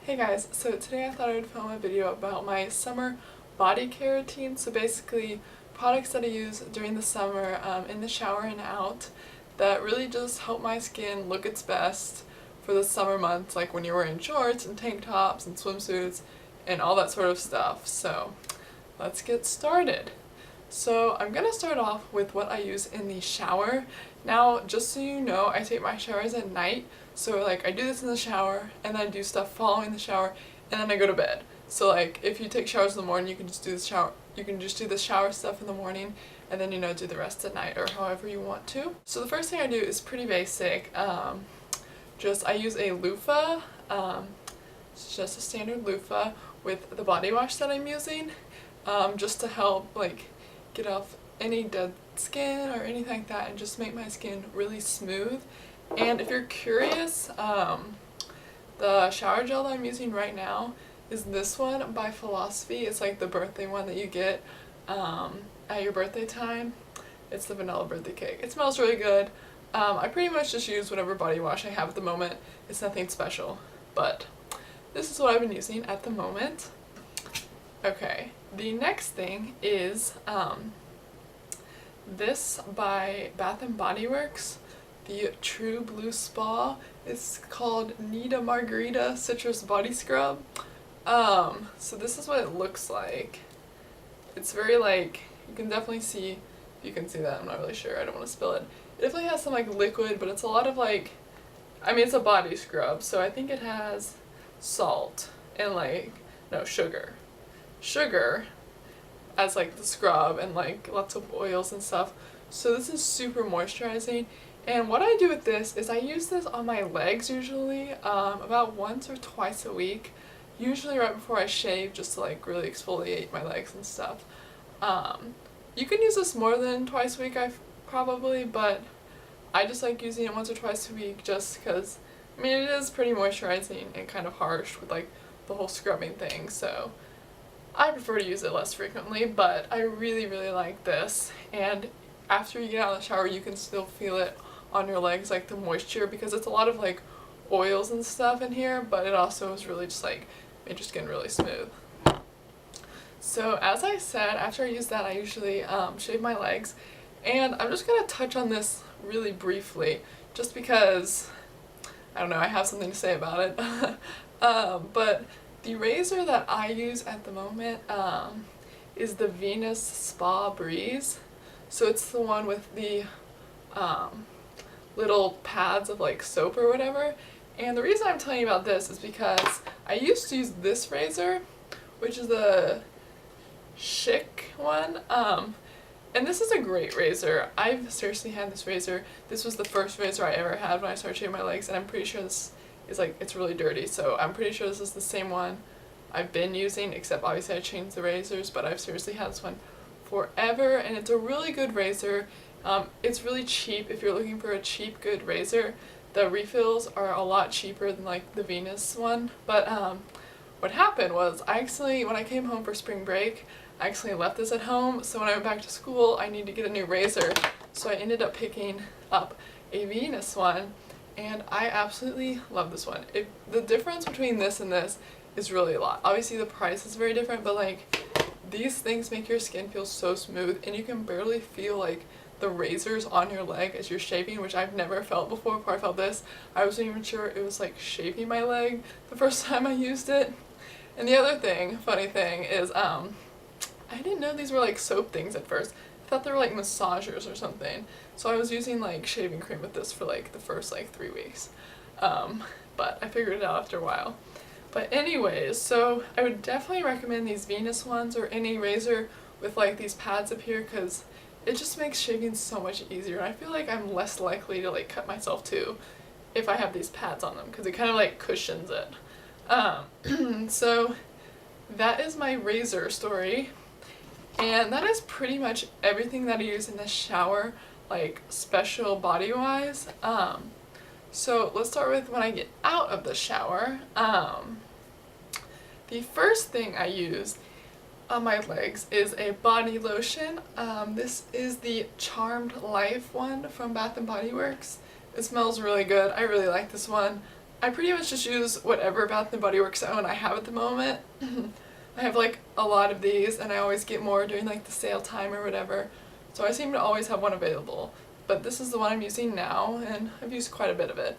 Hey guys, so today I thought I would film a video about my summer body care routine. So basically products that I use during the summer in the shower and out that really just help my skin look its best for the summer months, like when you're wearing shorts and tank tops and swimsuits and all that sort of stuff. So let's get started. So I'm going to start off with what I use in the shower. Now, just so you know, I take my showers at night. So like I do this in the shower and then I do stuff following the shower and then I go to bed. So like if you take showers in the morning, you can just do the shower stuff in the morning and then do the rest at night or however you want to. So the first thing I do is pretty basic. I use a loofah. It's just a standard loofah with the body wash that I'm using, just to help like get off any dead skin or anything like that and just make my skin really smooth. And if you're curious, the shower gel that I'm using right now is this one by Philosophy. It's like the birthday one that you get at your birthday time. It's the vanilla birthday cake. It smells really good. I pretty much just use whatever body wash I have at the moment. It's nothing special, but this is what I've been using at the moment. Okay, the next thing is this by Bath and Body Works, the True Blue Spa. It's called Nita Margarita Citrus Body Scrub. So this is what it looks like. It's very like, you can definitely see, you can see that, I'm not really sure, I don't want to spill it. It definitely has some like liquid, but it's a lot of like, I mean it's a body scrub, so I think it has salt and sugar. Sugar as like the scrub and like lots of oils and stuff. So this is super moisturizing. And what I do with this is I use this on my legs usually, about once or twice a week, usually right before I shave, just to like really exfoliate my legs and stuff. You can use this more than twice a week, probably, but I just like using it once or twice a week just because, I mean, it is pretty moisturizing and kind of harsh with like the whole scrubbing thing, so I prefer to use it less frequently, but I really, really like this. And after you get out of the shower, you can still feel it on your legs, like the moisture, because it's a lot of like oils and stuff in here, but it also is really just like made your skin really smooth. So as I said, after I use that, I usually shave my legs, and I'm just gonna touch on this really briefly, just because I don't know, I have something to say about it. But the razor that I use at the moment is the Venus Spa Breeze. So it's the one with the little pads of like soap or whatever. And the reason I'm telling you about this is because I used to use this razor, which is the Schick one. And this is a great razor. I've seriously had this razor. This was the first razor I ever had when I started shaving my legs, and I'm pretty sure this is like, it's really dirty, so I'm pretty sure this is the same one I've been using, except obviously I changed the razors, but I've seriously had this one forever, and it's a really good razor. It's really cheap if you're looking for a cheap, good razor. The refills are a lot cheaper than like the Venus one, but what happened was when I came home for spring break, I actually left this at home, so when I went back to school, I needed to get a new razor, so I ended up picking up a Venus one, and I absolutely love this one. The difference between this and this is really a lot. Obviously the price is very different, but like these things make your skin feel so smooth, and you can barely feel like the razors on your leg as you're shaving, which I've never felt before I felt this. I wasn't even sure it was like shaving my leg the first time I used it. And the other thing, funny thing, is I didn't know these were like soap things at first. I thought they were like massagers or something. So I was using like shaving cream with this for like the first like 3 weeks. But I figured it out after a while. But anyways, so I would definitely recommend these Venus ones or any razor with like these pads up here, because it just makes shaving so much easier. And I feel like I'm less likely to like cut myself too if I have these pads on them, because it kind of like cushions it. So that is my razor story. And that is pretty much everything that I use in the shower, like special body wise. So let's start with when I get out of the shower. The first thing I use on my legs is a body lotion. This is the Charmed Life one from Bath and Body Works. It smells really good. I really like this one. I pretty much just use whatever Bath & Body Works own I have at the moment. I have like a lot of these, and I always get more during like the sale time or whatever, so I seem to always have one available. But this is the one I'm using now, and I've used quite a bit of it.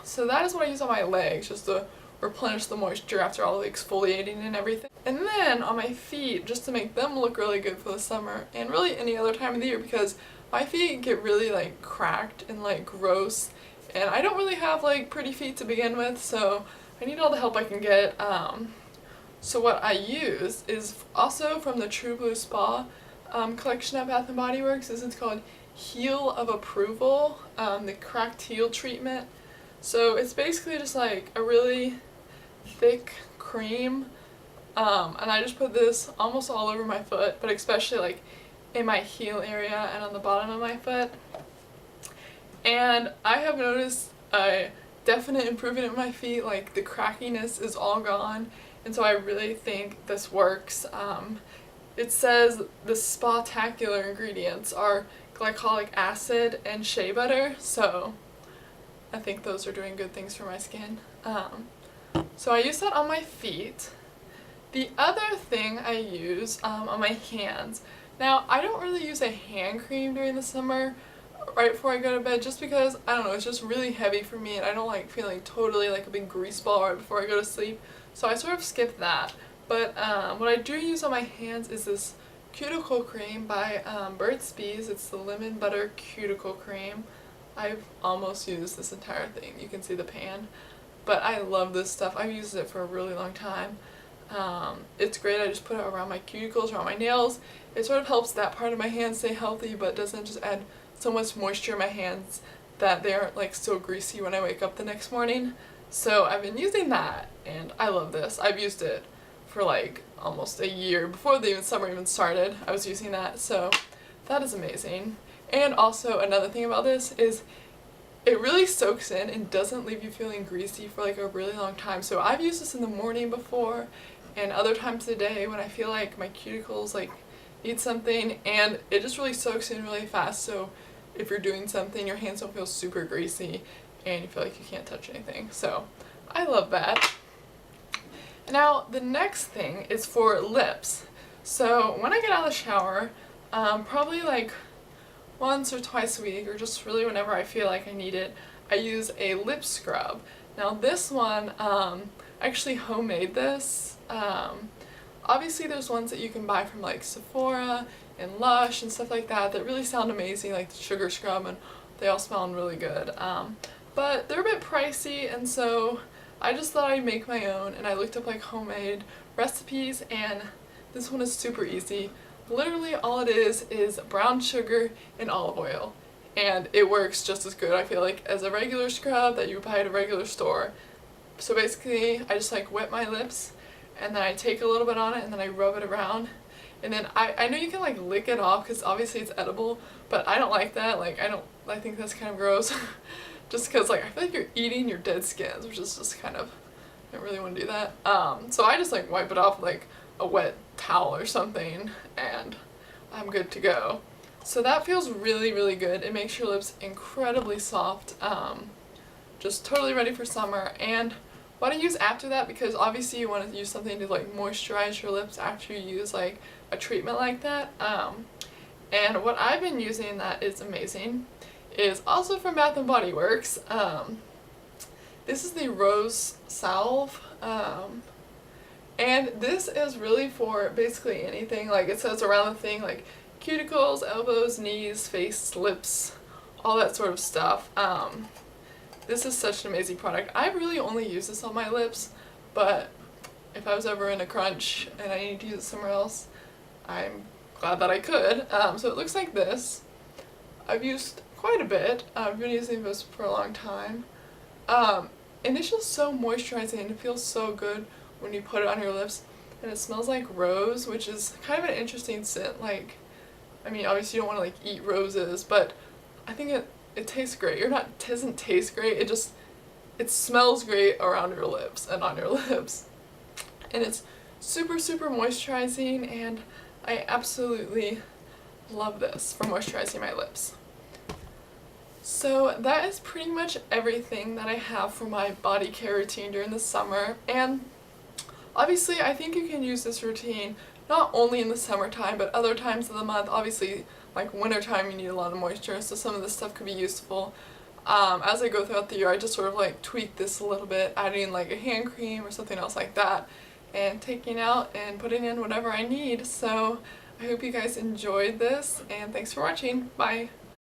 So that is what I use on my legs, just to replenish the moisture after all the exfoliating and everything. And then on my feet, just to make them look really good for the summer, and really any other time of the year, because my feet get really like cracked and like gross, and I don't really have like pretty feet to begin with, so I need all the help I can get. So what I use is also from the True Blue Spa collection at Bath & Body Works. It's called Heel of Approval, the cracked heel treatment. So it's basically just like a really thick cream, and I just put this almost all over my foot, but especially like in my heel area and on the bottom of my foot. And I have noticed a definite improvement in my feet, like the crackiness is all gone, and so I really think this works. It says the Spa-tacular ingredients are glycolic acid and shea butter, so I think those are doing good things for my skin. So I use that on my feet. The other thing I use on my hands. Now, I don't really use a hand cream during the summer right before I go to bed, just because, I don't know, it's just really heavy for me, and I don't like feeling totally like a big grease ball right before I go to sleep, so I sort of skip that. But what I do use on my hands is this cuticle cream by Burt's Bees. It's the lemon butter cuticle cream. I've almost used this entire thing. You can see the pan. But I love this stuff. I've used it for a really long time. It's great. I just put it around my cuticles, around my nails. It sort of helps that part of my hands stay healthy, but doesn't just add so much moisture in my hands that they aren't like so greasy when I wake up the next morning. So I've been using that, and I love this. I've used it for like almost a year. Before the summer even started, I was using that, so that is amazing. And also another thing about this is it really soaks in and doesn't leave you feeling greasy for like a really long time. So I've used this in the morning before and other times of the day when I feel like my cuticles like need something, and it just really soaks in really fast, so if you're doing something your hands don't feel super greasy and you feel like you can't touch anything. So I love that. Now the next thing is for lips. So when I get out of the shower, probably like once or twice a week, or just really whenever I feel like I need it, I use a lip scrub. Now this one, I actually homemade this. Obviously there's ones that you can buy from like Sephora and Lush and stuff like that that really sound amazing, like the sugar scrub, and they all smell really good. But they're a bit pricey, and so I just thought I'd make my own, and I looked up like homemade recipes, and this one is super easy. Literally all it is brown sugar and olive oil, and it works just as good, I feel like, as a regular scrub that you buy at a regular store. So basically I just like wet my lips, and then I take a little bit on it, and then I rub it around, and then I know you can like lick it off because obviously it's edible, but I don't like that. Like I think that's kind of gross. Just because like I feel like you're eating your dead skins, which is just kind of, I don't really want to do that. So I just like wipe it off with like a wet towel or something, and I'm good to go. So that feels really, really good. It makes your lips incredibly soft, just totally ready for summer. And what I use after that, because obviously you want to use something to like moisturize your lips after you use like a treatment like that. And what I've been using that is amazing is also from Bath & Body Works. This is the Rose Salve, and this is really for basically anything. Like it says around the thing, like cuticles, elbows, knees, face, lips, all that sort of stuff. This is such an amazing product. I really only use this on my lips, but if I was ever in a crunch and I need to use it somewhere else, I'm glad that I could. So it looks like this. I've used quite a bit. I've been using this for a long time. And it's just so moisturizing, and it feels so good when you put it on your lips. And it smells like rose, which is kind of an interesting scent. Like, I mean, obviously you don't want to like eat roses, but I think it tastes great. It doesn't taste great, it smells great around your lips and on your lips. And it's super, super moisturizing, and I absolutely love this for moisturizing my lips. So that is pretty much everything that I have for my body care routine during the summer. And obviously I think you can use this routine not only in the summertime but other times of the month. Obviously like wintertime you need a lot of moisture, so some of this stuff could be useful. As I go throughout the year I just sort of like tweak this a little bit, adding like a hand cream or something else like that and taking out and putting in whatever I need. So I hope you guys enjoyed this and thanks for watching. Bye!